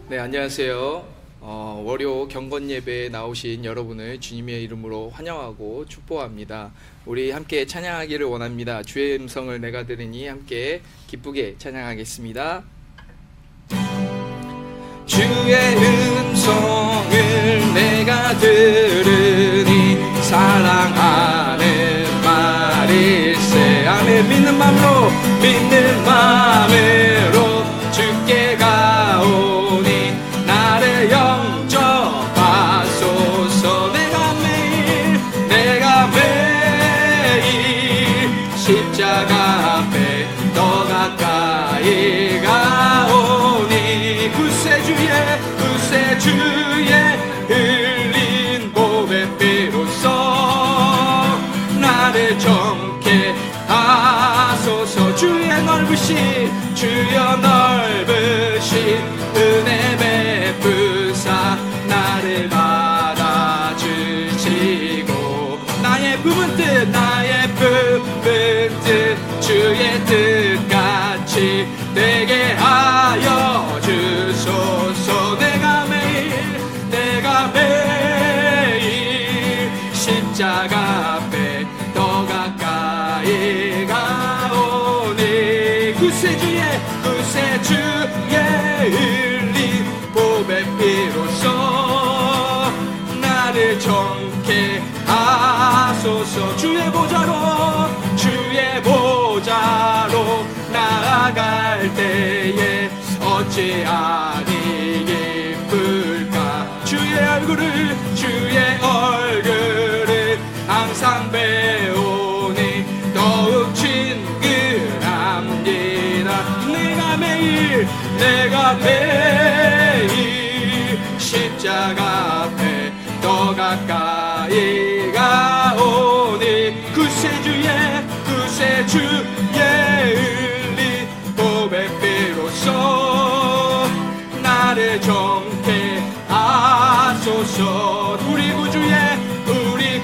네, 안녕하세요. 월요 경건 예배에 나오신 여러분을 주님의 이름으로 환영하고 축복합니다. 우리 함께 찬양하기를 원합니다. 주의 음성을 내가 들으니 함께 기쁘게 찬양하겠습니다. 주의 음성을 내가 들으니 사랑하는 말일세. 아멘. 믿는 마음으로 주께 가오니 나를 영접하소서. 내가 매일 십자가 앞에 더 가까이 가오니 구세주의 흘린 보배 피로써 나를 정케 하소서. 주여 넓으신 은혜 베푸사 나를 받아주시고 나의 품은 뜻 주의 뜻같이 되게 하여 주소서. 내가 매일 십자가 앞에 더 가까이 가오니 구세주의 흘린 보배 피로써 나를 정케 하소서. 주의 보좌로 나아갈 때에 어찌하니 기쁠까. 주의 얼굴을 항상 배우니 더욱 친근합니다. 내가 매일 십자가 앞에 더 가까이 가오니 구세주의 흘린 보배 피로써 나를 정케 하소서. 우리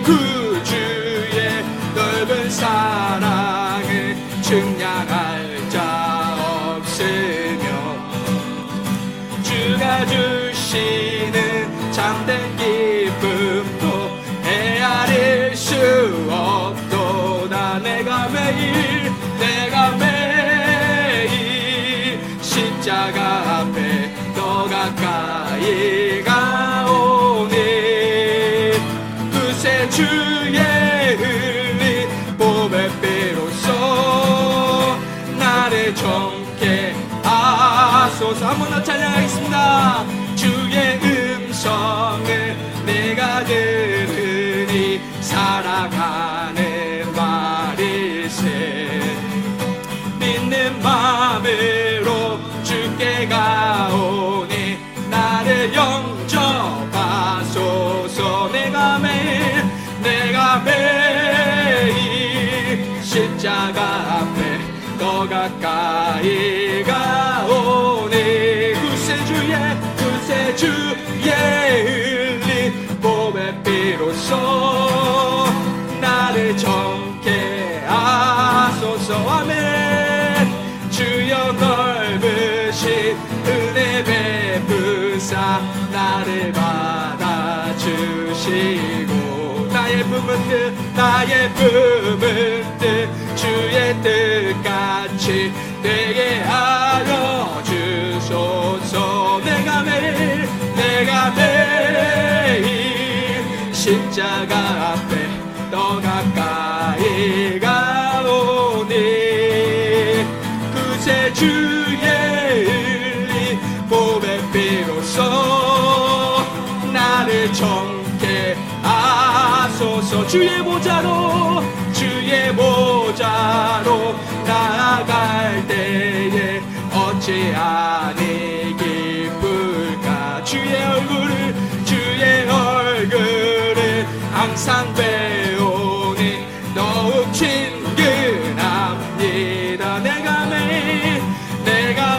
구주의 넓은 사랑을 증량할 자 없으며 주가 주시는 참된 기쁨도 헤아릴 수 없도다. 내가 매일 십자가 앞에 더 가까이 가오니 구세주의 흘린 보배 피로써 나를 정케 하소서. 한 번 더 찬양하겠습니다. 주의 음성을 내가 들으니 사랑하는 말일세. 믿는 마음으로 주께 가오니 나를 영접하소서. 내가 매일 십자가 앞에 더 가까이 가오니 구세주의 흘린 보배 피로써 나를 정케 하소서. 아멘. 주여 넓으신 은혜 베푸사 나를 받아주시고 나의 품은 뜻 주의 뜻같이 되게 하여 주소서. 내가 매일 십자가 앞에 더 가까이 가오니 구세주의 흘린 보배 피로써 나를 정케 하소서. 주의 보좌로 나아갈 때에 어찌하니 기쁠까. 주의 얼굴을 항상 배우니 더욱 친근합니다. 내가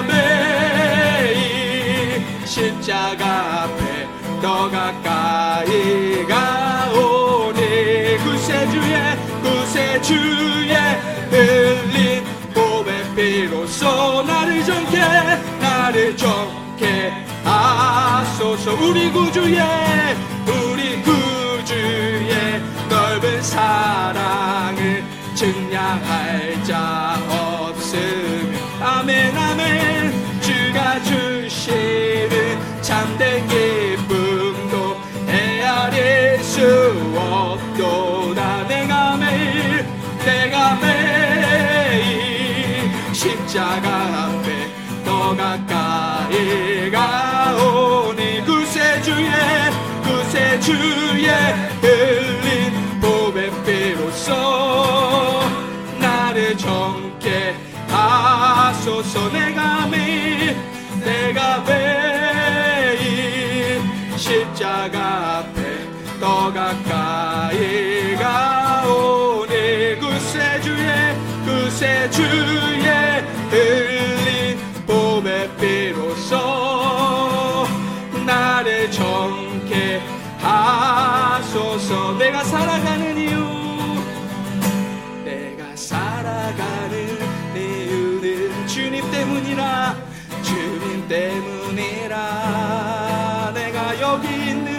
매일 십자가 앞에 더 가까이 가오니 구세주의 흘린 보배 피로써 나를 정케 하소서. 우리 구주의 넓은 사랑을 증량할 자 없으며. 아멘 아멘. 주가 주시는 참된 기쁨도 헤아릴 수 없도다. 내가 매일 십자가 앞에 더 가까이 가오니. 구세주의 흘린 보배 피로써 나를 정케 하소서. 내가 매일 십자가 앞에 더 가까이 가오니. 구세주의 흘린 보배 피로써 나를 정케 하소서. 내가 살아가는 이유는 주님 때문이라. 내가 여기 있는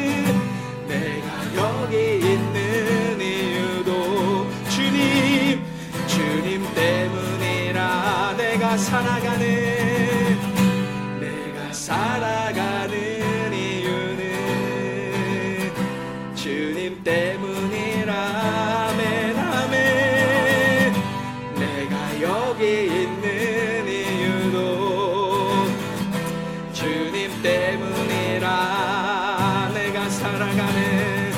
이유도 주님 때문이라. 내가 살아가는 이유는 주님 때문이라. 아멘 아멘. 내가 여기 있는 이유도 주님 때문이라. 내가 살아가는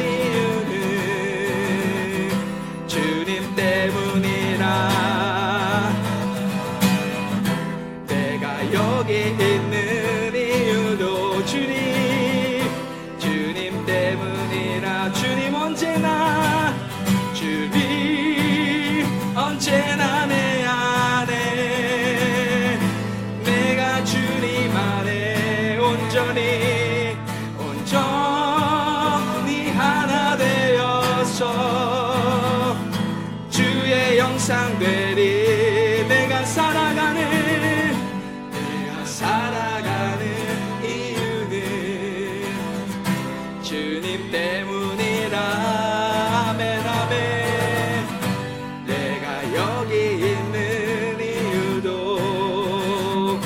이유는 주님 때문이라. 내가 여기 있는 이유도 주님 때문이라. 주님 언제나 내 안에. 내가 주님 안에 온전히 하나 되어서 주의 영상 되리. 내가 살아가는 이유는 주님 때문이라. 아멘 아멘. 내가 여기 있는 이유도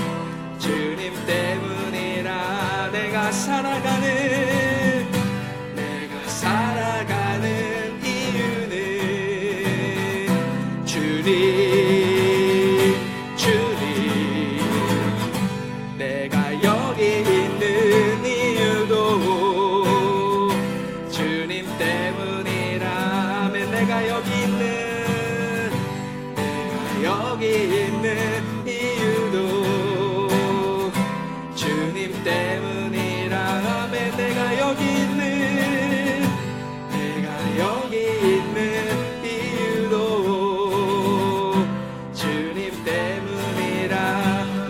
주님 때문이라. 내가 살아가는 이유는 주님. 내가 여기 있는 이유도 주님 때문이라. 아멘. 내가 여기 있는 이유도 주님 때문이라. 아멘. 내가 여기 있는 이유도 주님 때문이라.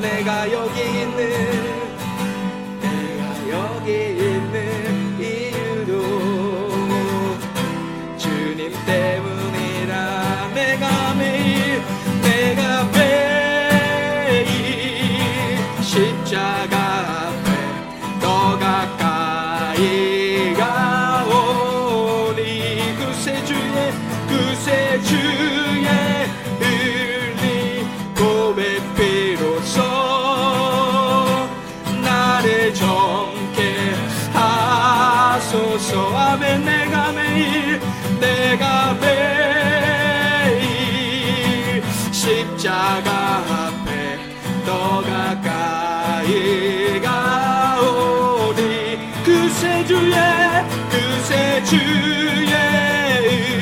내가 여기 있는 이유도 주님 때문이라. 내가 매일 십자가 앞에 더 가까이 가오니. 구세주의 흘린 보배 피로써 나를 정케 하소서. 아멘. 내가 매일 십자가 앞에 더 가까이 가오니. 구세주의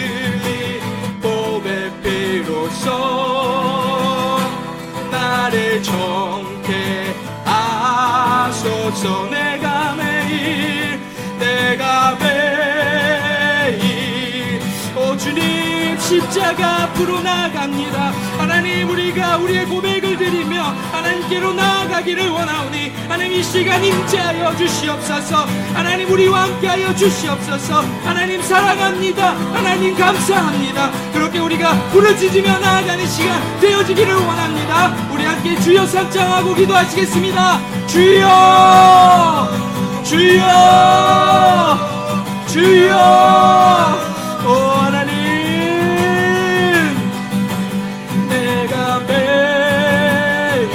흘린 보배 피로써 나를 정케 하소서. 내가 매일 오 주님 주님 십자가 앞으로 나아갑니다. 하나님, 우리가 우리의 고백을 드리며 하나님께로 나아가기를 원하오니 하나님 이 시간 임재하여 주시옵소서. 하나님, 우리와 함께하여 주시옵소서. 하나님 사랑합니다. 하나님 감사합니다. 그렇게 우리가 부르짖으며 나아가는 시간 되어지기를 원합니다. 우리 함께 주여 상장하고 기도하시겠습니다. 주여, 주여, 주여. 오 하나님, 내가 매일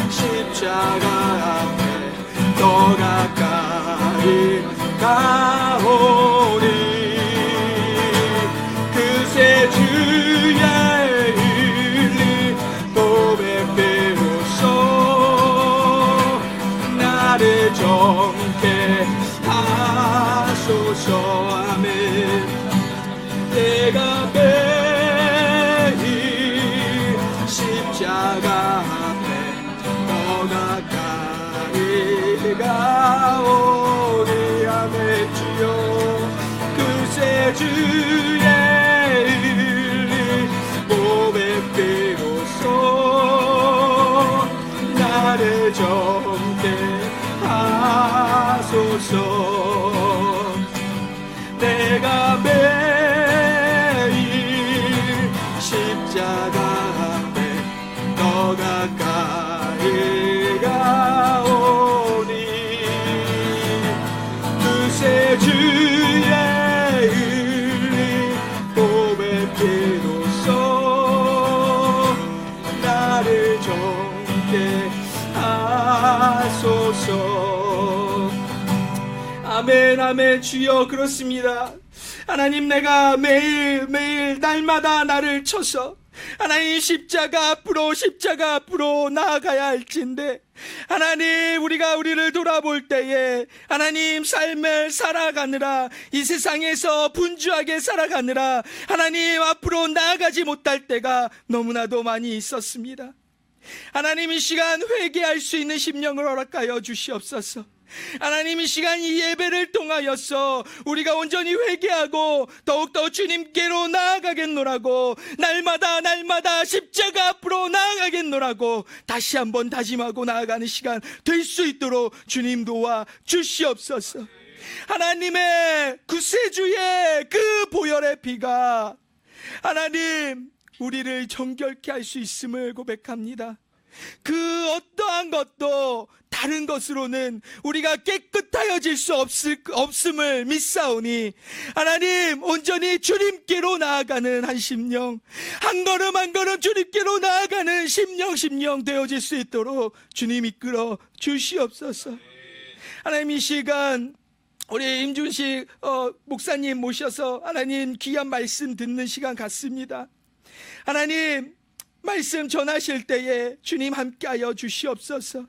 십자가 앞에 더 가까이 가오니 그새 주의 일리 고백되어서 나를 정케 하소서. 아멘. 내가 매일 십자가 앞에 더 가까이 가오니 아멘. 주여 그새 주의 일리 고백되어서 나를 정케 하소서. 내가 매일 십자가 앞에 더 가까이 가오니 그새 주의 일리 고백되어서 나를 정케 하소서. 아멘, 아멘. 주여 그렇습니다. 하나님, 내가 매일 날마다 나를 쳐서 하나님 십자가 앞으로 나아가야 할진데 하나님, 우리를 돌아볼 때에 하나님 삶을 살아가느라 이 세상에서 분주하게 살아가느라 하나님 앞으로 나아가지 못할 때가 너무나도 많이 있었습니다. 하나님, 이 시간 회개할 수 있는 심령을 허락하여 주시옵소서. 하나님, 이 시간 이 예배를 통하여서 우리가 온전히 회개하고 더욱더 주님께로 나아가겠노라고, 날마다 십자가 앞으로 나아가겠노라고 다시 한번 다짐하고 나아가는 시간 될 수 있도록 주님 도와 주시옵소서. 하나님의 구세주의 그 보혈의 피가 하나님 우리를 정결케 할 수 있음을 고백합니다. 그 어떠한 것도 다른 것으로는 우리가 깨끗하여질 수 없음을 믿사오니 하나님, 온전히 주님께로 나아가는 한 심령, 한 걸음 한 걸음 주님께로 나아가는 심령 되어질 수 있도록 주님 이끌어 주시옵소서. 하나님, 이 시간 우리 임준식 목사님 모셔서 하나님 귀한 말씀 듣는 시간 같습니다. 하나님, 말씀 전하실 때에 주님 함께하여 주시옵소서.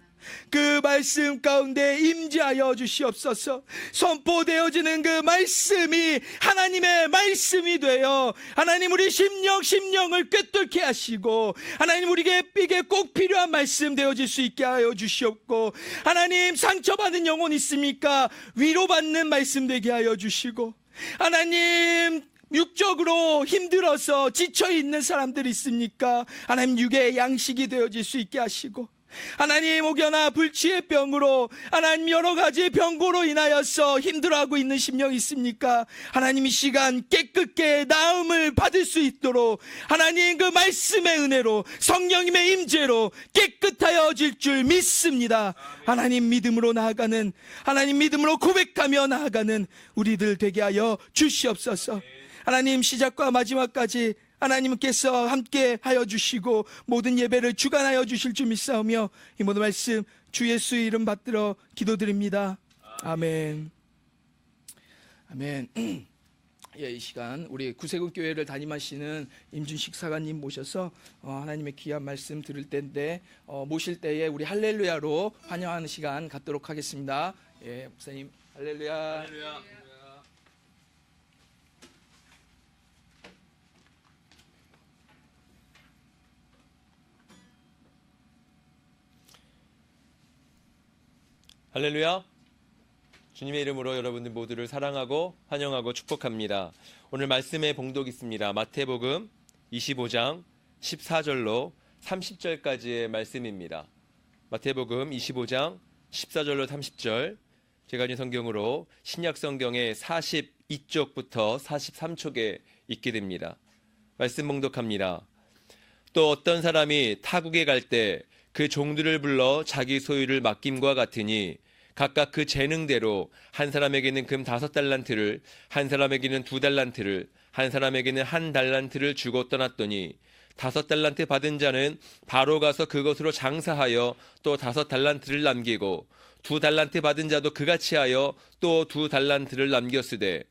그 말씀 가운데 임재하여 주시옵소서. 선포되어지는 그 말씀이 하나님의 말씀이 되어 하나님 우리 심령을 꿰뚫게 하시고 하나님 우리에게 꼭 필요한 말씀 되어질 수 있게 하여 주시옵고, 하나님 상처받은 영혼 있습니까? 위로받는 말씀 되게 하여 주시고, 하나님 육적으로 힘들어서 지쳐있는 사람들 있습니까? 하나님 육의 양식이 되어질 수 있게 하시고, 하나님 혹여나 불치의 병으로 하나님 여러가지 병고로 인하여서 힘들어하고 있는 심령 있습니까? 하나님 이 시간 깨끗게 나음을 받을 수 있도록 하나님 그 말씀의 은혜로 성령님의 임재로 깨끗하여질 줄 믿습니다. 하나님 믿음으로 나아가는, 하나님 믿음으로 고백하며 나아가는 우리들 되게 하여 주시옵소서. 하나님 시작과 마지막까지 하나님께서 함께 하여 주시고 모든 예배를 주관하여 주실 줄 믿사오며 이 모든 말씀 주 예수의 이름 받들어 기도드립니다. 아멘. 아멘. 예, 이 시간 우리 구세군 교회를 담임하시는 임준식 사관님 모셔서 하나님의 귀한 말씀 들을 때인데 모실 때에 우리 할렐루야로 환영하는 시간 갖도록 하겠습니다. 예, 목사님 할렐루야. 할렐루야. 할렐루야. 주님의 이름으로 여러분들 모두를 사랑하고 환영하고 축복합니다. 오늘 말씀의 봉독이 있습니다. 마태복음 25장 14절로 30절까지의 말씀입니다. 마태복음 25장 14절로 30절, 제가 가진 성경으로 신약 성경의 42쪽부터 43쪽에 있게 됩니다. 말씀 봉독합니다. 또 어떤 사람이 타국에 갈 때 그 종들을 불러 자기 소유를 맡김과 같으니 각각 그 재능대로 한 사람에게는 금 5달란트를, 한 사람에게는 2달란트를, 한 사람에게는 1달란트를 주고 떠났더니 5달란트 받은 자는 바로 가서 그것으로 장사하여 또 5달란트를 남기고 2달란트 받은 자도 그같이 하여 또 2달란트를 남겼으되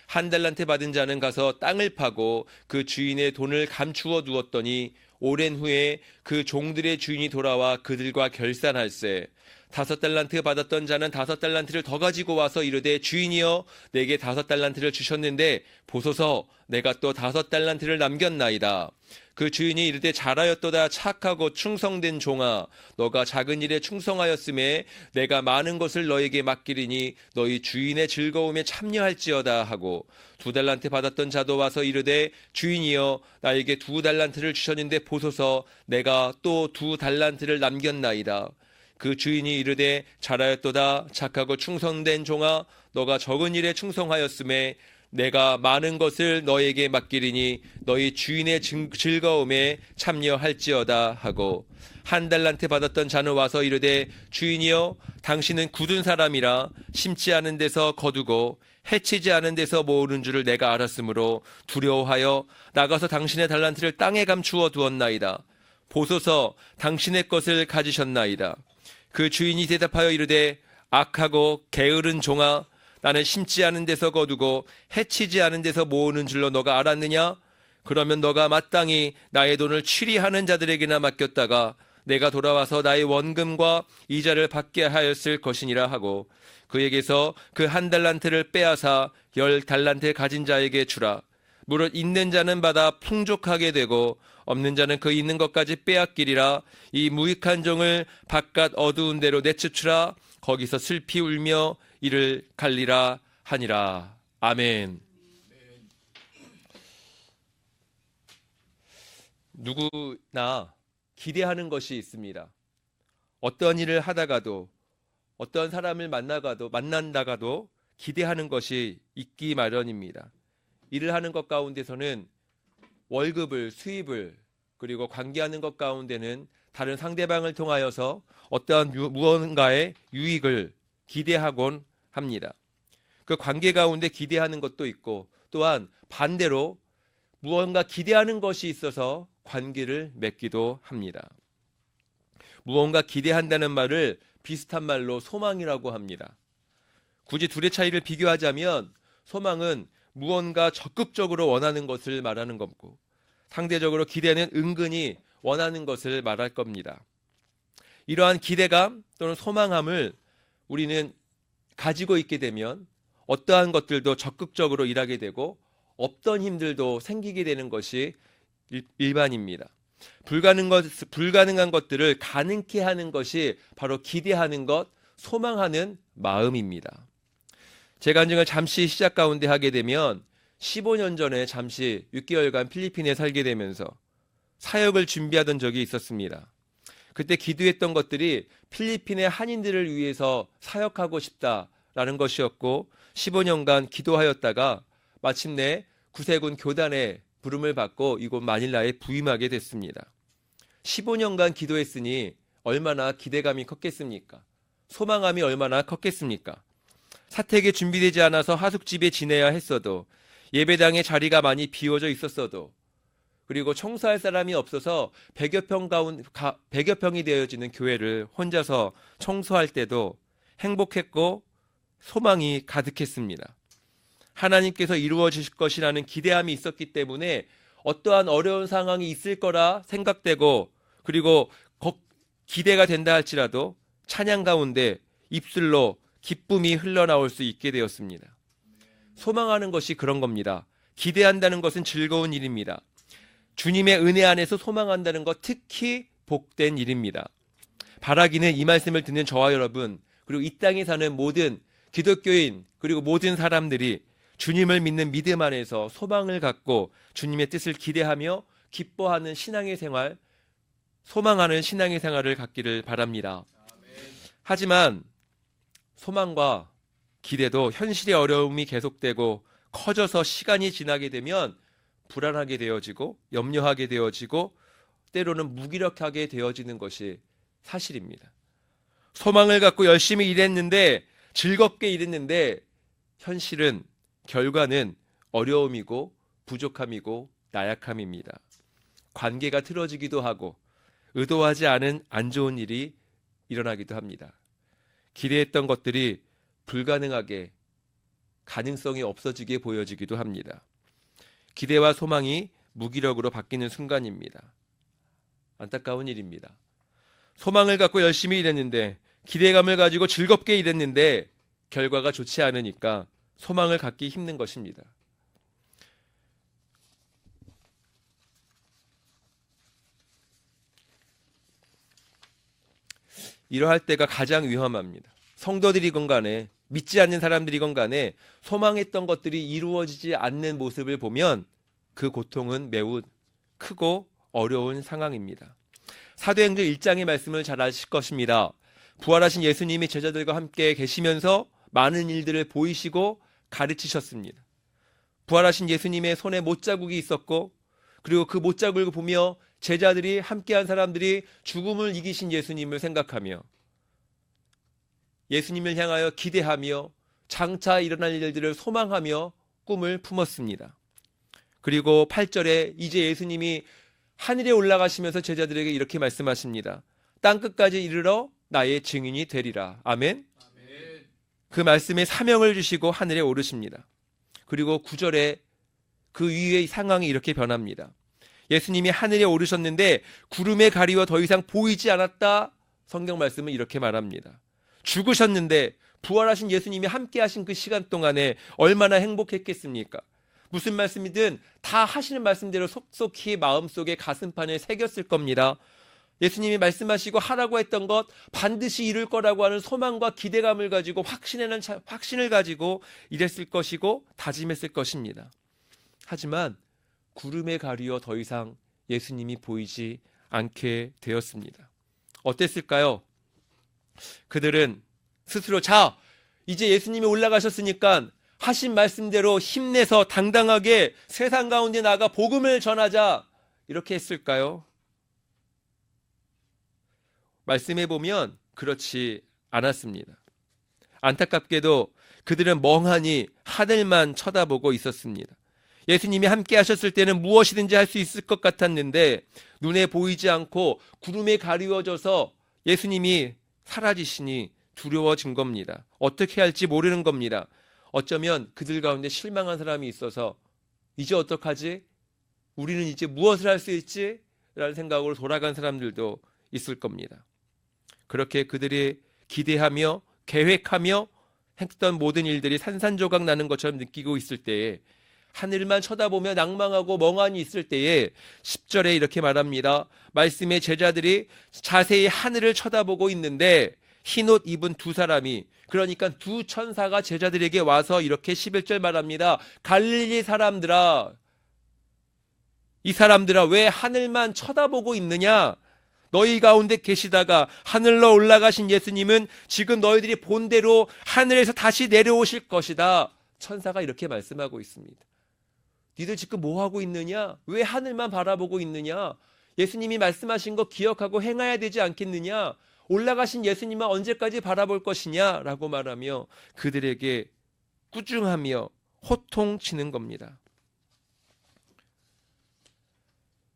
1달란트 받은 자는 가서 땅을 파고 그 주인의 돈을 감추어 두었더니 오랜 후에 그 종들의 주인이 돌아와 그들과 결산할세 5달란트 받았던 자는 5달란트를 더 가지고 와서 이르되 주인이여 내게 5달란트를 주셨는데 보소서 내가 또 5달란트를 남겼나이다. 그 주인이 이르되 잘하였도다 착하고 충성된 종아 너가 작은 일에 충성하였음에 내가 많은 것을 너에게 맡기리니 너희 주인의 즐거움에 참여할지어다 하고 2달란트 받았던 자도 와서 이르되 주인이여 나에게 2달란트를 주셨는데 보소서 내가 또 2달란트를 남겼나이다. 그 주인이 이르되 잘하였도다 착하고 충성된 종아 너가 적은 일에 충성하였음에 내가 많은 것을 너에게 맡기리니 너희 주인의 즐거움에 참여할지어다 하고 1달란트 받았던 자는 와서 이르되 주인이여 당신은 굳은 사람이라 심지 않은 데서 거두고 해치지 않은 데서 모으는 줄을 내가 알았으므로 두려워하여 나가서 당신의 달란트를 땅에 감추어 두었나이다. 보소서 당신의 것을 가지셨나이다. 그 주인이 대답하여 이르되 악하고 게으른 종아 나는 심지 않은 데서 거두고 해치지 않은 데서 모으는 줄로 너가 알았느냐? 그러면 너가 마땅히 나의 돈을 취리하는 자들에게나 맡겼다가 내가 돌아와서 나의 원금과 이자를 받게 하였을 것이니라 하고 그에게서 그 1달란트를 빼앗아 10달란트 가진 자에게 주라. 무릇 있는 자는 받아 풍족하게 되고 없는 자는 그 있는 것까지 빼앗기리라. 이 무익한 종을 바깥 어두운 데로 내쫓으라. 거기서 슬피 울며 이를 갈리라 하니라. 아멘. 누구나 기대하는 것이 있습니다. 어떤 일을 하다가도 어떤 사람을 만난다가도 기대하는 것이 있기 마련입니다. 일을 하는 것 가운데서는 월급을, 수입을, 그리고 관계하는 것 가운데는 다른 상대방을 통하여서 어떠한 무언가의 유익을 기대하곤 합니다. 그 관계 가운데 기대하는 것도 있고 또한 반대로 무언가 기대하는 것이 있어서 관계를 맺기도 합니다. 무언가 기대한다는 말을 비슷한 말로 소망이라고 합니다. 굳이 둘의 차이를 비교하자면 소망은 무언가 적극적으로 원하는 것을 말하는 거고 상대적으로 기대는 은근히 원하는 것을 말할 겁니다. 이러한 기대감 또는 소망함을 우리는 가지고 있게 되면 어떠한 것들도 적극적으로 일하게 되고 없던 힘들도 생기게 되는 것이 일반입니다. 불가능한 것들을 가능케 하는 것이 바로 기대하는 것, 소망하는 마음입니다. 제 간증을 잠시 시작 가운데 하게 되면 15년 전에 잠시 6개월간 필리핀에 살게 되면서 사역을 준비하던 적이 있었습니다. 그때 기도했던 것들이 필리핀의 한인들을 위해서 사역하고 싶다라는 것이었고 15년간 기도하였다가 마침내 구세군 교단의 부름을 받고 이곳 마닐라에 부임하게 됐습니다. 15년간 기도했으니 얼마나 기대감이 컸겠습니까? 소망함이 얼마나 컸겠습니까? 사택에 준비되지 않아서 하숙집에 지내야 했어도 예배당에 자리가 많이 비워져 있었어도 그리고 청소할 사람이 없어서 100여 평이 되어지는 교회를 혼자서 청소할 때도 행복했고 소망이 가득했습니다. 하나님께서 이루어질 것이라는 기대함이 있었기 때문에 어떠한 어려운 상황이 있을 거라 생각되고 그리고 기대가 된다 할지라도 찬양 가운데 입술로 기쁨이 흘러나올 수 있게 되었습니다. 소망하는 것이 그런 겁니다. 기대한다는 것은 즐거운 일입니다. 주님의 은혜 안에서 소망한다는 것 특히 복된 일입니다. 바라기는 이 말씀을 듣는 저와 여러분 그리고 이 땅에 사는 모든 기독교인 그리고 모든 사람들이 주님을 믿는 믿음 안에서 소망을 갖고 주님의 뜻을 기대하며 기뻐하는 신앙의 생활, 소망하는 신앙의 생활을 갖기를 바랍니다. 하지만 소망과 기대도 현실의 어려움이 계속되고 커져서 시간이 지나게 되면 불안하게 되어지고 염려하게 되어지고 때로는 무기력하게 되어지는 것이 사실입니다. 소망을 갖고 열심히 일했는데 즐겁게 일했는데 현실은 결과는 어려움이고 부족함이고 나약함입니다. 관계가 틀어지기도 하고 의도하지 않은 안 좋은 일이 일어나기도 합니다. 기대했던 것들이 불가능하게 가능성이 없어지게 보여지기도 합니다. 기대와 소망이 무기력으로 바뀌는 순간입니다. 안타까운 일입니다. 소망을 갖고 열심히 일했는데 기대감을 가지고 즐겁게 일했는데 결과가 좋지 않으니까 소망을 갖기 힘든 것입니다. 이러할 때가 가장 위험합니다. 성도들이건 간에 믿지 않는 사람들이건 간에 소망했던 것들이 이루어지지 않는 모습을 보면 그 고통은 매우 크고 어려운 상황입니다. 사도행전 1장의 말씀을 잘 아실 것입니다. 부활하신 예수님이 제자들과 함께 계시면서 많은 일들을 보이시고 가르치셨습니다. 부활하신 예수님의 손에 못자국이 있었고 그리고 그 못자국을 보며 제자들이 함께한 사람들이 죽음을 이기신 예수님을 생각하며 예수님을 향하여 기대하며 장차 일어날 일들을 소망하며 꿈을 품었습니다. 그리고 8절에 이제 예수님이 하늘에 올라가시면서 제자들에게 이렇게 말씀하십니다. 땅끝까지 이르러 나의 증인이 되리라. 아멘. 그 말씀에 사명을 주시고 하늘에 오르십니다. 그리고 9절에 그 위의 상황이 이렇게 변합니다. 예수님이 하늘에 오르셨는데 구름에 가리워 더 이상 보이지 않았다. 성경 말씀은 이렇게 말합니다. 죽으셨는데 부활하신 예수님이 함께 하신 그 시간 동안에 얼마나 행복했겠습니까? 무슨 말씀이든 다 하시는 말씀대로 속속히 마음속에 가슴판에 새겼을 겁니다. 예수님이 말씀하시고 하라고 했던 것 반드시 이룰 거라고 하는 소망과 기대감을 가지고 확신을 가지고 일했을 것이고 다짐했을 것입니다. 하지만 구름에 가리워 더 이상 예수님이 보이지 않게 되었습니다. 어땠을까요? 그들은 스스로 자, 이제 예수님이 올라가셨으니까 하신 말씀대로 힘내서 당당하게 세상 가운데 나가 복음을 전하자 이렇게 했을까요? 말씀해 보면 그렇지 않았습니다. 안타깝게도 그들은 멍하니 하늘만 쳐다보고 있었습니다. 예수님이 함께 하셨을 때는 무엇이든지 할 수 있을 것 같았는데 눈에 보이지 않고 구름에 가리워져서 예수님이 사라지시니 두려워진 겁니다. 어떻게 할지 모르는 겁니다. 어쩌면 그들 가운데 실망한 사람이 있어서 이제 어떡하지? 우리는 이제 무엇을 할 수 있지? 라는 생각으로 돌아간 사람들도 있을 겁니다. 그렇게 그들이 기대하며 계획하며 했던 모든 일들이 산산조각 나는 것처럼 느끼고 있을 때에 하늘만 쳐다보며 낭망하고 멍하니 있을 때에 10절에 이렇게 말합니다. 말씀의 제자들이 자세히 하늘을 쳐다보고 있는데 흰옷 입은 두 사람이 그러니까 두 천사가 제자들에게 와서 이렇게 11절 말합니다. 갈릴리 사람들아 이 사람들아 왜 하늘만 쳐다보고 있느냐? 너희 가운데 계시다가 하늘로 올라가신 예수님은 지금 너희들이 본 대로 하늘에서 다시 내려오실 것이다. 천사가 이렇게 말씀하고 있습니다. 니들 지금 뭐 하고 있느냐? 왜 하늘만 바라보고 있느냐? 예수님이 말씀하신 거 기억하고 행해야 되지 않겠느냐? 올라가신 예수님은 언제까지 바라볼 것이냐? 라고 말하며 그들에게 꾸중하며 호통치는 겁니다.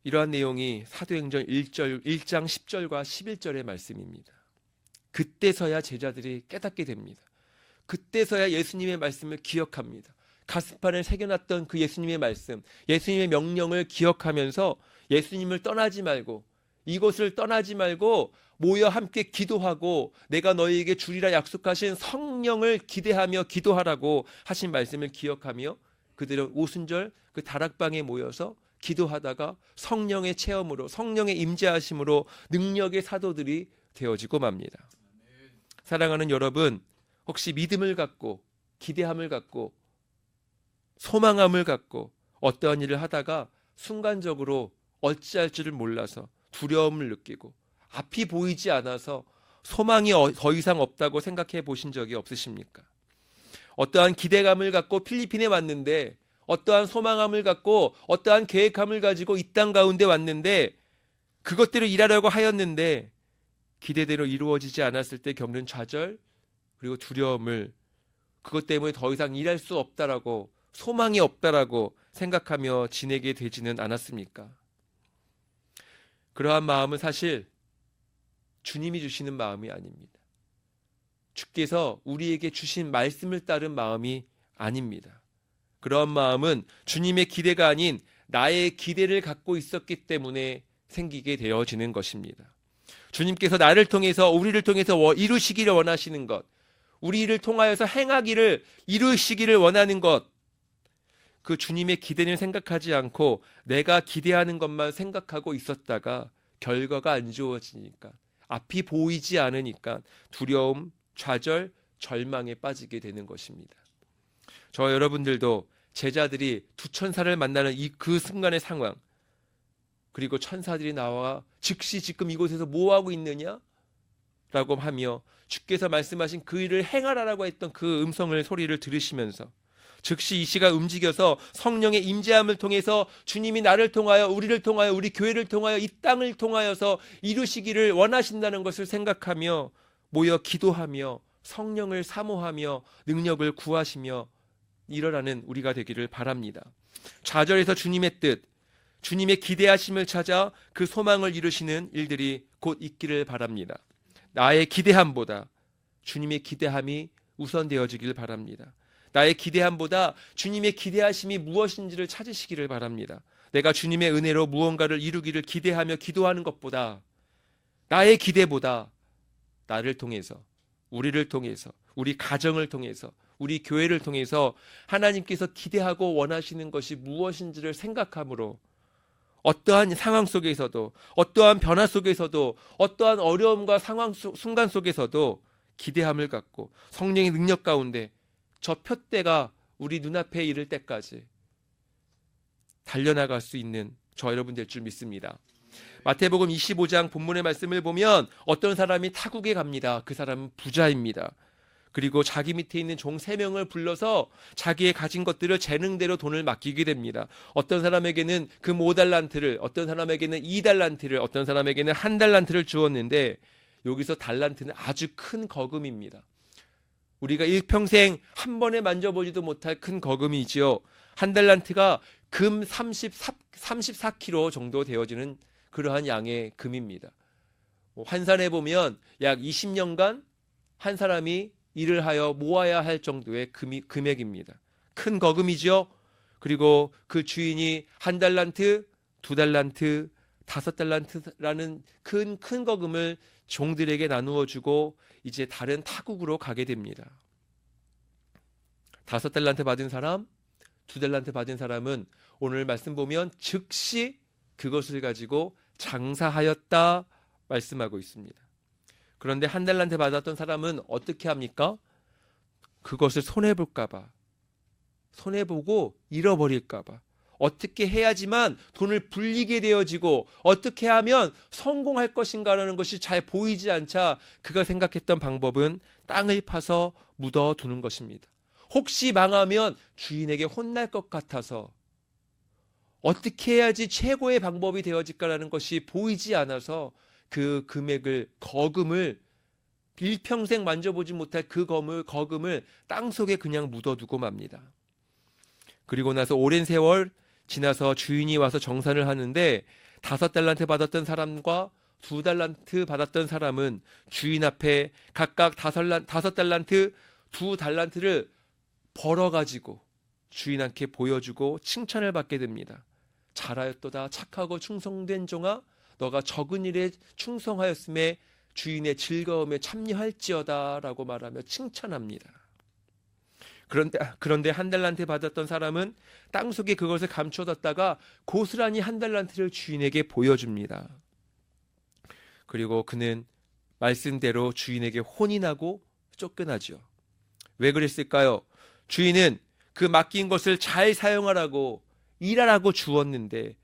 이러한 내용이 사도행전 1장 10절과 11절의 말씀입니다. 그때서야 제자들이 깨닫게 됩니다. 그때서야 예수님의 말씀을 기억합니다. 가슴판에 새겨놨던 그 예수님의 말씀, 예수님의 명령을 기억하면서 예수님을 떠나지 말고 이곳을 떠나지 말고 모여 함께 기도하고 내가 너희에게 주리라 약속하신 성령을 기대하며 기도하라고 하신 말씀을 기억하며 그들은 오순절 그 다락방에 모여서 기도하다가 성령의 체험으로 성령의 임재하심으로 능력의 사도들이 되어지고 맙니다. 사랑하는 여러분, 혹시 믿음을 갖고 기대함을 갖고 소망함을 갖고 어떠한 일을 하다가 순간적으로 어찌할 줄을 몰라서 두려움을 느끼고 앞이 보이지 않아서 소망이 더 이상 없다고 생각해 보신 적이 없으십니까? 어떠한 기대감을 갖고 필리핀에 왔는데, 어떠한 소망함을 갖고 어떠한 계획함을 가지고 이 땅 가운데 왔는데, 그것대로 일하려고 하였는데 기대대로 이루어지지 않았을 때 겪는 좌절 그리고 두려움을, 그것 때문에 더 이상 일할 수 없다라고, 소망이 없다라고 생각하며 지내게 되지는 않았습니까? 그러한 마음은 사실 주님이 주시는 마음이 아닙니다. 주께서 우리에게 주신 말씀을 따른 마음이 아닙니다. 그러한 마음은 주님의 기대가 아닌 나의 기대를 갖고 있었기 때문에 생기게 되어지는 것입니다. 주님께서 나를 통해서, 우리를 통해서 이루시기를 원하시는 것, 우리를 통하여서 행하기를, 이루시기를 원하는 것, 그 주님의 기대를 생각하지 않고 내가 기대하는 것만 생각하고 있었다가 결과가 안 좋아지니까, 앞이 보이지 않으니까 두려움, 좌절, 절망에 빠지게 되는 것입니다. 저와 여러분들도 제자들이 두 천사를 만나는 그 순간의 상황, 그리고 천사들이 나와 즉시 지금 이곳에서 뭐하고 있느냐? 라고 하며 주께서 말씀하신 그 일을 행하라라고 했던 그 음성을, 소리를 들으시면서 즉시 이 시가 움직여서 성령의 임재함을 통해서 주님이 나를 통하여, 우리를 통하여, 우리 교회를 통하여, 이 땅을 통하여서 이루시기를 원하신다는 것을 생각하며 모여 기도하며 성령을 사모하며 능력을 구하시며 일어나는 우리가 되기를 바랍니다. 좌절에서 주님의 뜻, 주님의 기대하심을 찾아 그 소망을 이루시는 일들이 곧 있기를 바랍니다. 나의 기대함보다 주님의 기대함이 우선되어지길 바랍니다. 나의 기대함보다 주님의 기대하심이 무엇인지를 찾으시기를 바랍니다. 내가 주님의 은혜로 무언가를 이루기를 기대하며 기도하는 것보다, 나의 기대보다 나를 통해서, 우리를 통해서, 우리 가정을 통해서, 우리 교회를 통해서 하나님께서 기대하고 원하시는 것이 무엇인지를 생각함으로 어떠한 상황 속에서도, 어떠한 변화 속에서도, 어떠한 어려움과 상황 순간 속에서도 기대함을 갖고 성령의 능력 가운데 저 표대가 우리 눈앞에 이를 때까지 달려나갈 수 있는 저 여러분 될 줄 믿습니다. 마태복음 25장 본문의 말씀을 보면 어떤 사람이 타국에 갑니다. 그 사람은 부자입니다. 그리고 자기 밑에 있는 종 3명을 불러서 자기의 가진 것들을 재능대로 돈을 맡기게 됩니다. 어떤 사람에게는 그 5달란트를, 어떤 사람에게는 2달란트를, 어떤 사람에게는 1달란트를 주었는데, 여기서 달란트는 아주 큰 거금입니다. 우리가 일평생 한 번에 만져보지도 못할 큰 거금이지요. 1달란트가 금 34kg 정도 되어지는 그러한 양의 금입니다. 환산해 보면 약 20년간 한 사람이 일을 하여 모아야 할 정도의 금액입니다. 큰 거금이죠. 그리고 그 주인이 1달란트, 2달란트, 5달란트라는 큰 거금을 종들에게 나누어 주고 이제 다른 타국으로 가게 됩니다. 5달란트 받은 사람, 2달란트 받은 사람은 오늘 말씀 보면 즉시 그것을 가지고 장사하였다 말씀하고 있습니다. 그런데 1달란트 받았던 사람은 어떻게 합니까? 그것을 손해볼까봐, 손해보고 잃어버릴까봐 어떻게 해야지만 돈을 불리게 되어지고 어떻게 하면 성공할 것인가라는 것이 잘 보이지 않자 그가 생각했던 방법은 땅을 파서 묻어두는 것입니다. 혹시 망하면 주인에게 혼날 것 같아서 어떻게 해야지 최고의 방법이 되어질까라는 것이 보이지 않아서 그 금액을, 거금을, 일평생 만져보지 못할 그 거금을 땅속에 그냥 묻어두고 맙니다. 그리고 나서 오랜 세월 지나서 주인이 와서 정산을 하는데 5달란트 받았던 사람과 2달란트 받았던 사람은 주인 앞에 각각 5달란트, 2달란트를 벌어가지고 주인한테 보여주고 칭찬을 받게 됩니다. 잘하였도다 착하고 충성된 종아, 너가 적은 일에 충성하였음에 주인의 즐거움에 참여할지어다 라고 말하며 칭찬합니다. 그런데 1달란트 받았던 사람은 땅속에 그것을 감춰뒀다가 고스란히 1달란트를 주인에게 보여줍니다. 그리고 그는 말씀대로 주인에게 혼이 나고 쫓겨나죠. 왜 그랬을까요? 주인은 그 맡긴 것을 잘 사용하라고 일하라고 주었는데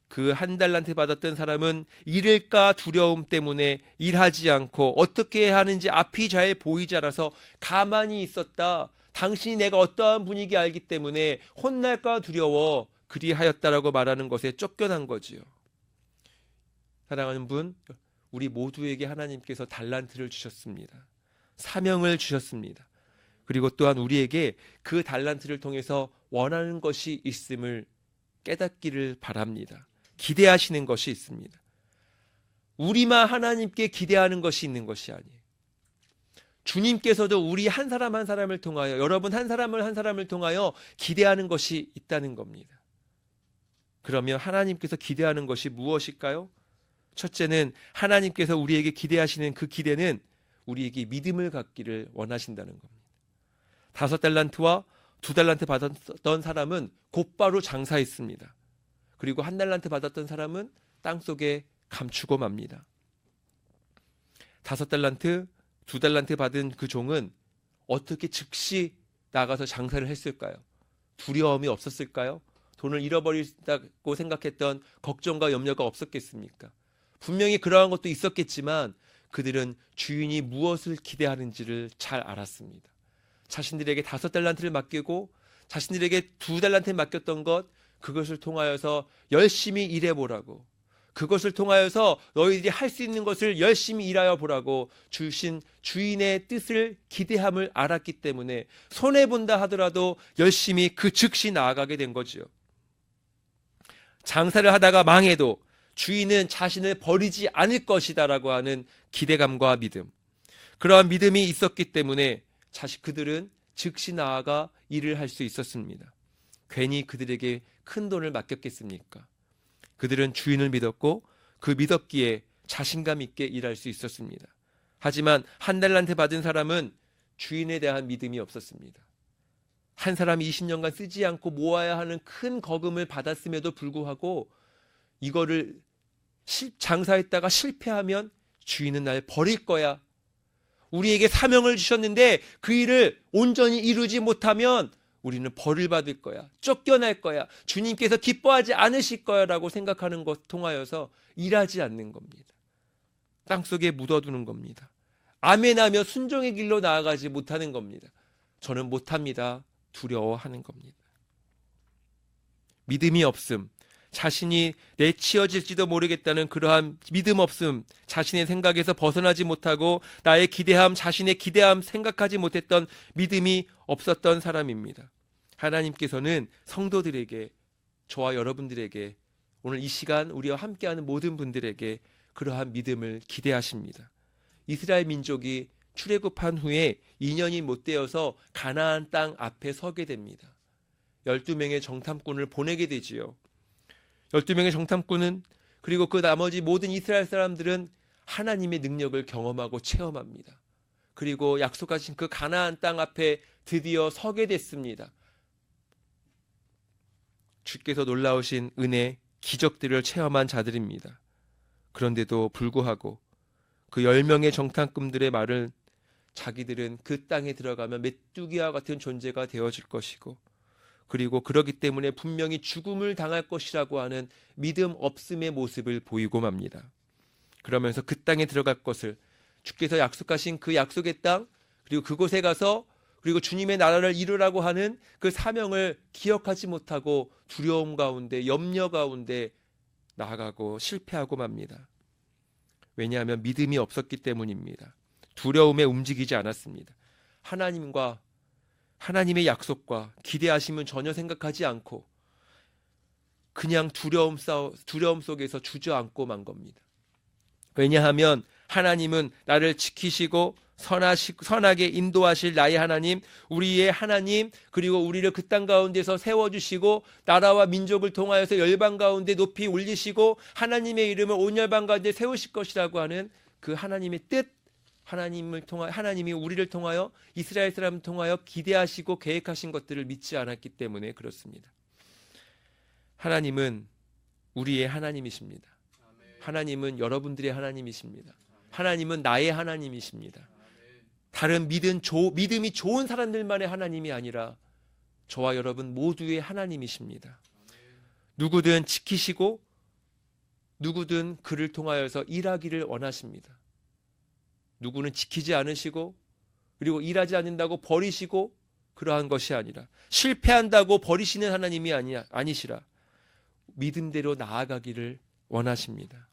그 한 달란트 받았던 사람은 잃을까 두려움 때문에 일하지 않고 어떻게 해야 하는지 앞이 잘 보이지 않아서 가만히 있었다. 당신이 내가 어떠한 분위기 알기 때문에 혼날까 두려워 그리하였다라고 말하는 것에 쫓겨난 거지요. 사랑하는 분, 우리 모두에게 하나님께서 달란트를 주셨습니다. 사명을 주셨습니다. 그리고 또한 우리에게 그 달란트를 통해서 원하는 것이 있음을 깨닫기를 바랍니다. 기대하시는 것이 있습니다. 우리만 하나님께 기대하는 것이 있는 것이 아니에요. 주님께서도 우리 한 사람 한 사람을 통하여, 여러분 한 사람을 한 사람을 통하여 기대하는 것이 있다는 겁니다. 그러면 하나님께서 기대하는 것이 무엇일까요? 첫째는 하나님께서 우리에게 기대하시는 그 기대는 우리에게 믿음을 갖기를 원하신다는 겁니다. 5달란트와 2달란트 받았던 사람은 곧바로 장사했습니다. 그리고 1달란트 받았던 사람은 땅속에 감추고 맙니다. 5달란트, 2달란트 받은 그 종은 어떻게 즉시 나가서 장사를 했을까요? 두려움이 없었을까요? 돈을 잃어버린다고 생각했던 걱정과 염려가 없었겠습니까? 분명히 그러한 것도 있었겠지만 그들은 주인이 무엇을 기대하는지를 잘 알았습니다. 자신들에게 5달란트를 맡기고 자신들에게 2달란트를 맡겼던 것, 그것을 통하여서 열심히 일해보라고, 그것을 통하여서 너희들이 할 수 있는 것을 열심히 일하여 보라고 주신 주인의 뜻을 기대함을 알았기 때문에 손해본다 하더라도 열심히 그 즉시 나아가게 된 거지요. 장사를 하다가 망해도 주인은 자신을 버리지 않을 것이다라고 하는 기대감과 믿음, 그러한 믿음이 있었기 때문에 그들은 즉시 나아가 일을 할 수 있었습니다. 괜히 그들에게 큰 돈을 맡겼겠습니까? 그들은 주인을 믿었고 그 믿었기에 자신감 있게 일할 수 있었습니다. 하지만 1달란트 받은 사람은 주인에 대한 믿음이 없었습니다. 한 사람이 20년간 쓰지 않고 모아야 하는 큰 거금을 받았음에도 불구하고 이거를 장사했다가 실패하면 주인은 날 버릴 거야. 우리에게 사명을 주셨는데 그 일을 온전히 이루지 못하면 우리는 벌을 받을 거야. 쫓겨날 거야. 주님께서 기뻐하지 않으실 거야 라고 생각하는 것 통하여서 일하지 않는 겁니다. 땅속에 묻어두는 겁니다. 아멘하며 순종의 길로 나아가지 못하는 겁니다. 저는 못합니다. 두려워하는 겁니다. 믿음이 없음, 자신이 내치어질지도 모르겠다는 그러한 믿음 없음, 자신의 생각에서 벗어나지 못하고 나의 기대함, 자신의 기대함 생각하지 못했던 믿음이 없었던 사람입니다. 하나님께서는 성도들에게, 저와 여러분들에게, 오늘 이 시간 우리와 함께하는 모든 분들에게 그러한 믿음을 기대하십니다. 이스라엘 민족이 출애굽한 후에 2년이 못 되어서 가나안 땅 앞에 서게 됩니다. 12명의 정탐꾼을 보내게 되지요. 12명의 정탐꾼은, 그리고 그 나머지 모든 이스라엘 사람들은 하나님의 능력을 경험하고 체험합니다. 그리고 약속하신 그 가나안 땅 앞에 드디어 서게 됐습니다. 주께서 놀라우신 은혜, 기적들을 체험한 자들입니다. 그런데도 불구하고 그 10명의 정탐꾼들의 말은 자기들은 그 땅에 들어가면 메뚜기와 같은 존재가 되어질 것이고, 그리고 그러기 때문에 분명히 죽음을 당할 것이라고 하는 믿음 없음의 모습을 보이고 맙니다. 그러면서 그 땅에 들어갈 것을, 주께서 약속하신 그 약속의 땅, 그리고 그곳에 가서 그리고 주님의 나라를 이루라고 하는 그 사명을 기억하지 못하고 두려움 가운데, 염려 가운데 나아가고 실패하고 맙니다. 왜냐하면 믿음이 없었기 때문입니다. 두려움에 움직이지 않았습니다. 하나님의 약속과 기대하심은 전혀 생각하지 않고 그냥 두려움 속에서 주저앉고 만 겁니다. 왜냐하면 하나님은 나를 지키시고 선하게 인도하실 나의 하나님, 우리의 하나님, 그리고 우리를 그 땅 가운데서 세워주시고 나라와 민족을 통하여서 열방 가운데 높이 올리시고 하나님의 이름을 온 열방 가운데 세우실 것이라고 하는 그 하나님의 뜻, 하나님이 우리를 통하여, 이스라엘 사람을 통하여 기대하시고 계획하신 것들을 믿지 않았기 때문에 그렇습니다. 하나님은 우리의 하나님이십니다. 하나님은 여러분들의 하나님이십니다. 하나님은 나의 하나님이십니다. 다른 믿음이 좋은 사람들만의 하나님이 아니라 저와 여러분 모두의 하나님이십니다. 누구든 지키시고 누구든 그를 통하여서 일하기를 원하십니다. 누구는 지키지 않으시고 그리고 일하지 않는다고 버리시고 그러한 것이 아니라 실패한다고 버리시는 하나님이 아니시라 믿음대로 나아가기를 원하십니다.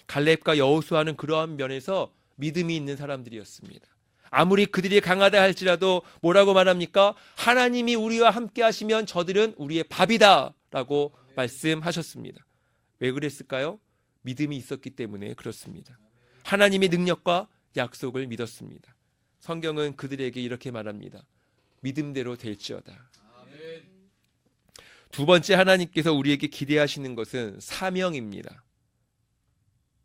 갈렙과 여호수아는 그러한 면에서 믿음이 있는 사람들이었습니다. 아무리 그들이 강하다 할지라도 뭐라고 말합니까? 하나님이 우리와 함께 하시면 저들은 우리의 밥이다 라고 말씀하셨습니다. 왜 그랬을까요? 믿음이 있었기 때문에 그렇습니다. 하나님의 능력과 약속을 믿었습니다. 성경은 그들에게 이렇게 말합니다. 믿음대로 될지어다. 두 번째, 하나님께서 우리에게 기대하시는 것은 사명입니다.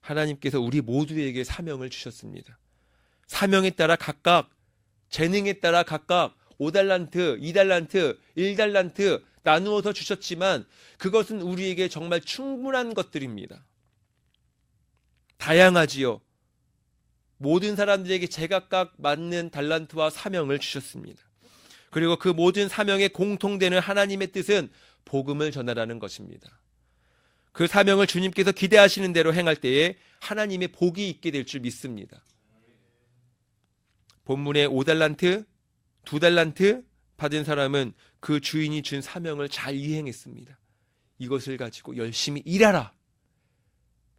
하나님께서 우리 모두에게 사명을 주셨습니다. 사명에 따라 각각, 재능에 따라 각각 5달란트, 2달란트, 1달란트 나누어서 주셨지만 그것은 우리에게 정말 충분한 것들입니다. 다양하지요. 모든 사람들에게 제각각 맞는 달란트와 사명을 주셨습니다. 그리고 그 모든 사명에 공통되는 하나님의 뜻은 복음을 전하라는 것입니다. 그 사명을 주님께서 기대하시는 대로 행할 때에 하나님의 복이 있게 될 줄 믿습니다. 본문에 5달란트, 2달란트 받은 사람은 그 주인이 준 사명을 잘 이행했습니다. 이것을 가지고 열심히 일하라.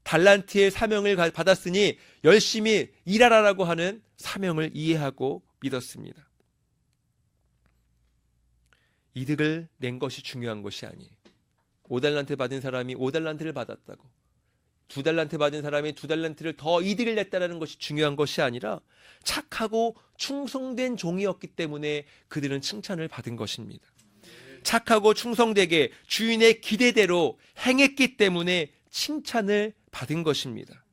달란트의 사명을 받았으니 열심히 일하라라고 하는 사명을 이해하고 믿었습니다. 이득을 낸 것이 중요한 것이 아니에요. 5달란트 받은 사람이 5달란트를 받았다고 2달란트 받은 사람이 2달란트를 더 이득을 냈다는 것이 중요한 것이 아니라 착하고 충성된 종이었기 때문에 그들은 칭찬을 받은 것입니다. 착하고 충성되게 주인의 기대대로 행했기 때문에 칭찬을 받은 것입니다.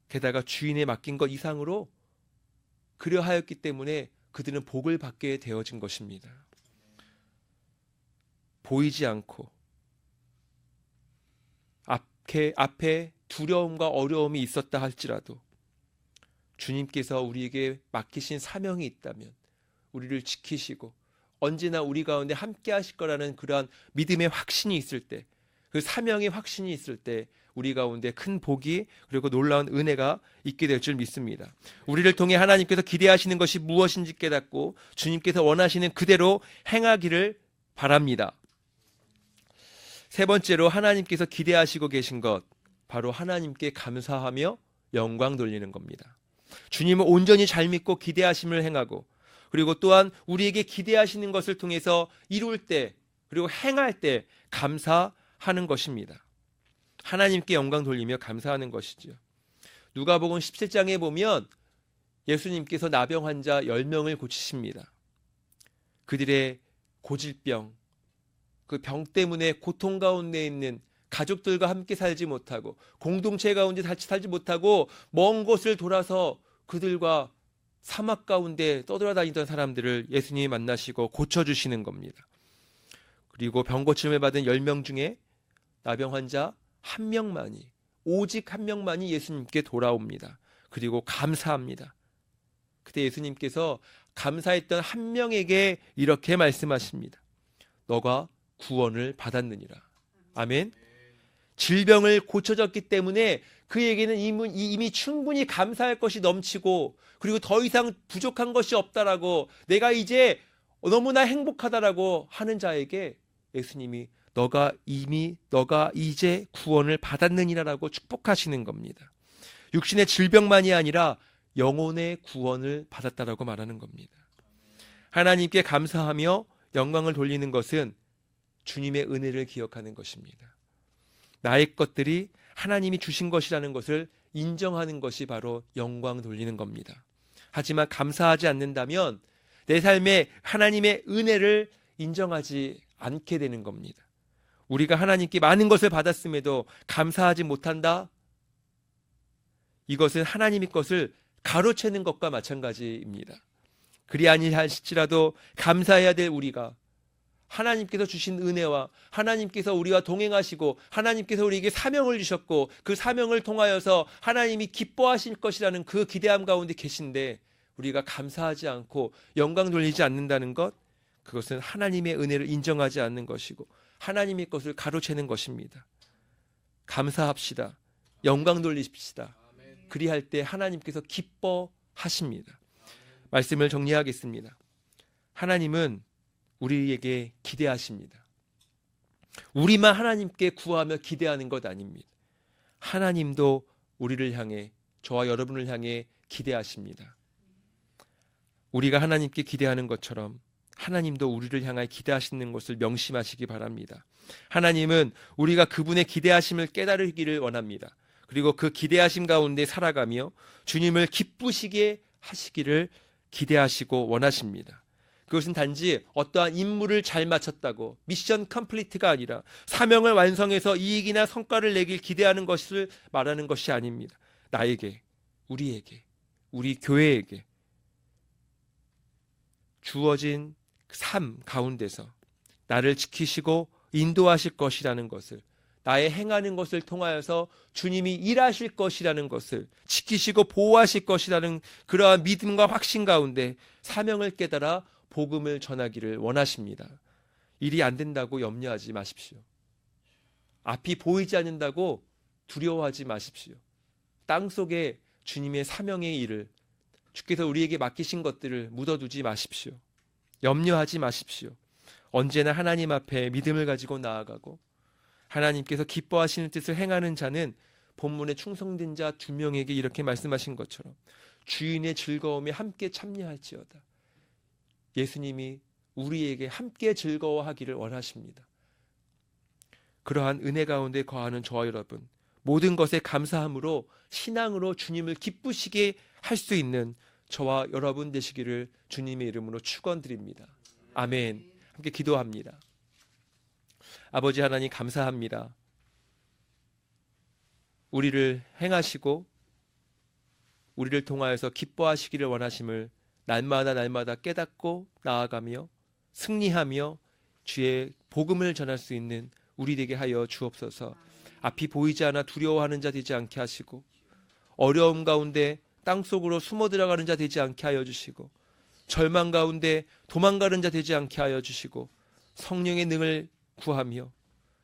게다가 주인에 맡긴 것 이상으로 그러하였기 때문에 그들은 복을 받게 되어진 것입니다. 보이지 않고 앞에 두려움과 어려움이 있었다 할지라도 주님께서 우리에게 맡기신 사명이 있다면 우리를 지키시고 언제나 우리 가운데 함께 하실 거라는 그러한 믿음의 확신이 있을 때, 그 사명의 확신이 있을 때 우리 가운데 큰 복이 그리고 놀라운 은혜가 있게 될 줄 믿습니다. 우리를 통해 하나님께서 기대하시는 것이 무엇인지 깨닫고 주님께서 원하시는 그대로 행하기를 바랍니다. 세 번째로 하나님께서 기대하시고 계신 것, 바로 하나님께 감사하며 영광 돌리는 겁니다. 주님을 온전히 잘 믿고 기대하심을 행하고 그리고 또한 우리에게 기대하시는 것을 통해서 이룰 때 그리고 행할 때 감사하는 것입니다. 하나님께 영광 돌리며 감사하는 것이죠. 누가복음 17장에 보면 예수님께서 나병 환자 10명을 고치십니다. 그들의 고질병, 그 병 때문에 고통 가운데 있는 가족들과 함께 살지 못하고 공동체 가운데 살지 못하고 먼 곳을 돌아서 그들과 사막 가운데 떠돌아다니던 사람들을 예수님이 만나시고 고쳐주시는 겁니다. 그리고 병 고침을 받은 10명 중에 나병 환자 한 명만이, 오직 한 명만이 예수님께 돌아옵니다. 그리고 감사합니다. 그때 예수님께서 감사했던 한 명에게 이렇게 말씀하십니다. 너가 구원을 받았느니라. 아멘. 질병을 고쳐졌기 때문에 그에게는 이미 충분히 감사할 것이 넘치고 그리고 더 이상 부족한 것이 없다라고, 내가 이제 너무나 행복하다라고 하는 자에게 예수님이 너가 이제 구원을 받았느니라라고 축복하시는 겁니다. 육신의 질병만이 아니라 영혼의 구원을 받았다라고 말하는 겁니다. 하나님께 감사하며 영광을 돌리는 것은 주님의 은혜를 기억하는 것입니다. 나의 것들이 하나님이 주신 것이라는 것을 인정하는 것이 바로 영광 돌리는 겁니다. 하지만 감사하지 않는다면 내 삶에 하나님의 은혜를 인정하지 않게 되는 겁니다. 우리가 하나님께 많은 것을 받았음에도 감사하지 못한다? 이것은 하나님의 것을 가로채는 것과 마찬가지입니다. 그리 아니할지라도 감사해야 될 우리가 하나님께서 주신 은혜와 하나님께서 우리와 동행하시고 하나님께서 우리에게 사명을 주셨고 그 사명을 통하여서 하나님이 기뻐하실 것이라는 그 기대함 가운데 계신데 우리가 감사하지 않고 영광 돌리지 않는다는 것, 그것은 하나님의 은혜를 인정하지 않는 것이고 하나님의 것을 가로채는 것입니다. 감사합시다. 영광 돌리십시다. 그리할 때 하나님께서 기뻐하십니다. 말씀을 정리하겠습니다. 하나님은 우리에게 기대하십니다. 우리만 하나님께 구하며 기대하는 것 아닙니다. 하나님도 우리를 향해, 저와 여러분을 향해 기대하십니다. 우리가 하나님께 기대하는 것처럼 하나님도 우리를 향하여 기대하시는 것을 명심하시기 바랍니다. 하나님은 우리가 그분의 기대하심을 깨달으기를 원합니다. 그리고 그 기대하심 가운데 살아가며 주님을 기쁘시게 하시기를 기대하시고 원하십니다. 그것은 단지 어떠한 임무를 잘 마쳤다고 미션 컴플리트가 아니라 사명을 완성해서 이익이나 성과를 내길 기대하는 것을 말하는 것이 아닙니다. 나에게, 우리에게, 우리 교회에게 주어진 삶 가운데서 나를 지키시고 인도하실 것이라는 것을, 나의 행하는 것을 통하여서 주님이 일하실 것이라는 것을, 지키시고 보호하실 것이라는 그러한 믿음과 확신 가운데 사명을 깨달아 복음을 전하기를 원하십니다. 일이 안 된다고 염려하지 마십시오. 앞이 보이지 않는다고 두려워하지 마십시오. 땅속에 주님의 사명의 일을, 주께서 우리에게 맡기신 것들을 묻어두지 마십시오. 염려하지 마십시오. 언제나 하나님 앞에 믿음을 가지고 나아가고 하나님께서 기뻐하시는 뜻을 행하는 자는 본문에 충성된 자 2명에게 이렇게 말씀하신 것처럼 주인의 즐거움에 함께 참여할지어다. 예수님이 우리에게 함께 즐거워하기를 원하십니다. 그러한 은혜 가운데 거하는 저와 여러분, 모든 것에 감사함으로 신앙으로 주님을 기쁘시게 할 수 있는 저와 여러분 되시기를 주님의 이름으로 축원드립니다. 아멘. 함께 기도합니다. 아버지 하나님 감사합니다. 우리를 행하시고 우리를 통하여서 기뻐하시기를 원하심을 날마다 깨닫고 나아가며 승리하며 주의 복음을 전할 수 있는 우리 되게 하여 주옵소서. 앞이 보이지 않아 두려워하는 자 되지 않게 하시고 어려움 가운데 땅속으로 숨어 들어가는 자 되지 않게 하여 주시고 절망 가운데 도망가는 자 되지 않게 하여 주시고 성령의 능을 구하며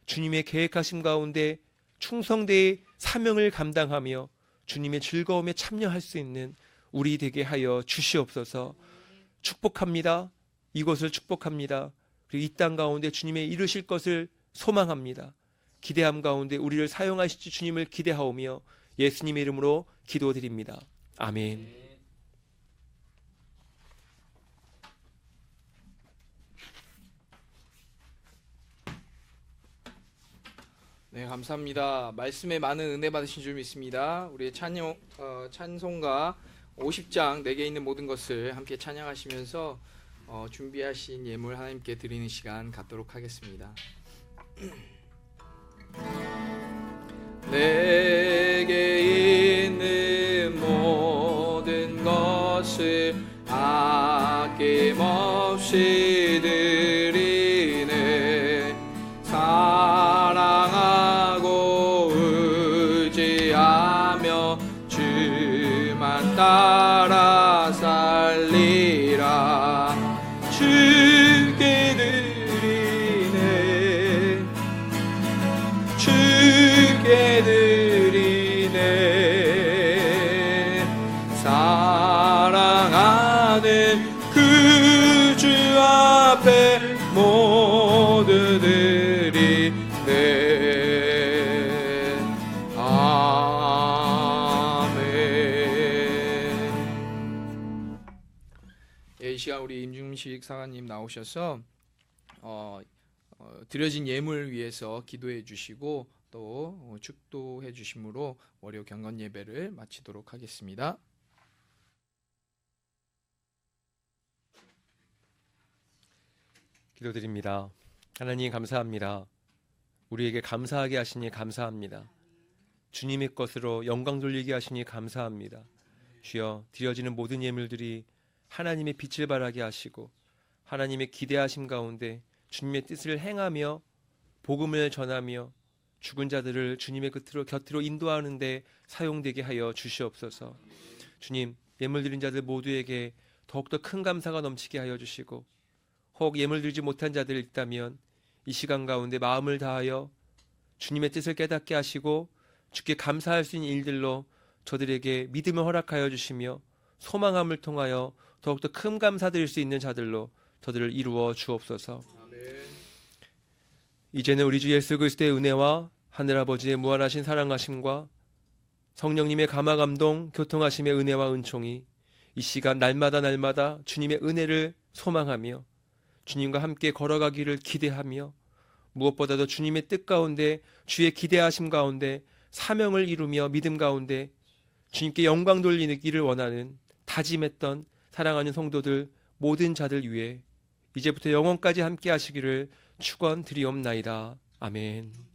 주님의 계획하심 가운데 충성되이 사명을 감당하며 주님의 즐거움에 참여할 수 있는 우리 되게 하여 주시옵소서. 축복합니다. 이곳을 축복합니다. 그리고 이 땅 가운데 주님의 이루실 것을 소망합니다. 기대함 가운데 우리를 사용하실지 주님을 기대하오며 예수님의 이름으로 기도드립니다. 아멘. 네, 감사합니다. 말씀에 많은 은혜 받으신 줄 믿습니다. 우리의 찬송가 50장 내게 있는 모든 것을 함께 찬양하시면서 준비하신 예물 하나님께 드리는 시간 갖도록 하겠습니다. 내게 있는 모든 것을 아낌없이 드리네. 사랑하고 의지하며 주만 따라 살리라. 주께 드리네. 주께 드리네. 사랑하는 그 주 앞에 모두 드리네. 아멘. 이 시간 우리 임중식 사관님 나오셔서 드려진 예물 위해서 기도해 주시고 또 축도해 주심으로 월요 경건 예배를 마치도록 하겠습니다. 기도드립니다. 하나님 감사합니다. 우리에게 감사하게 하시니 감사합니다. 주님의 것으로 영광 돌리게 하시니 감사합니다. 주여, 드려지는 모든 예물들이 하나님의 빛을 발하게 하시고 하나님의 기대하심 가운데 주님의 뜻을 행하며 복음을 전하며 죽은 자들을 주님의 곁으로 인도하는 데 사용되게 하여 주시옵소서. 주님, 예물 드린 자들 모두에게 더욱더 큰 감사가 넘치게 하여 주시고, 혹 예물 드리지 못한 자들이 있다면 이 시간 가운데 마음을 다하여 주님의 뜻을 깨닫게 하시고 주께 감사할 수 있는 일들로 저들에게 믿음을 허락하여 주시며 소망함을 통하여 더욱더 큰 감사드릴 수 있는 자들로 저들을 이루어 주옵소서. 이제는 우리 주 예수 그리스도의 은혜와 하늘아버지의 무한하신 사랑하심과 성령님의 감화감동 교통하심의 은혜와 은총이 이 시간 날마다 주님의 은혜를 소망하며 주님과 함께 걸어가기를 기대하며 무엇보다도 주님의 뜻 가운데 주의 기대하심 가운데 사명을 이루며 믿음 가운데 주님께 영광 돌리기를 원하는 다짐했던 사랑하는 성도들 모든 자들 위해 이제부터 영원까지 함께 하시기를 축원드리옵나이다. 아멘.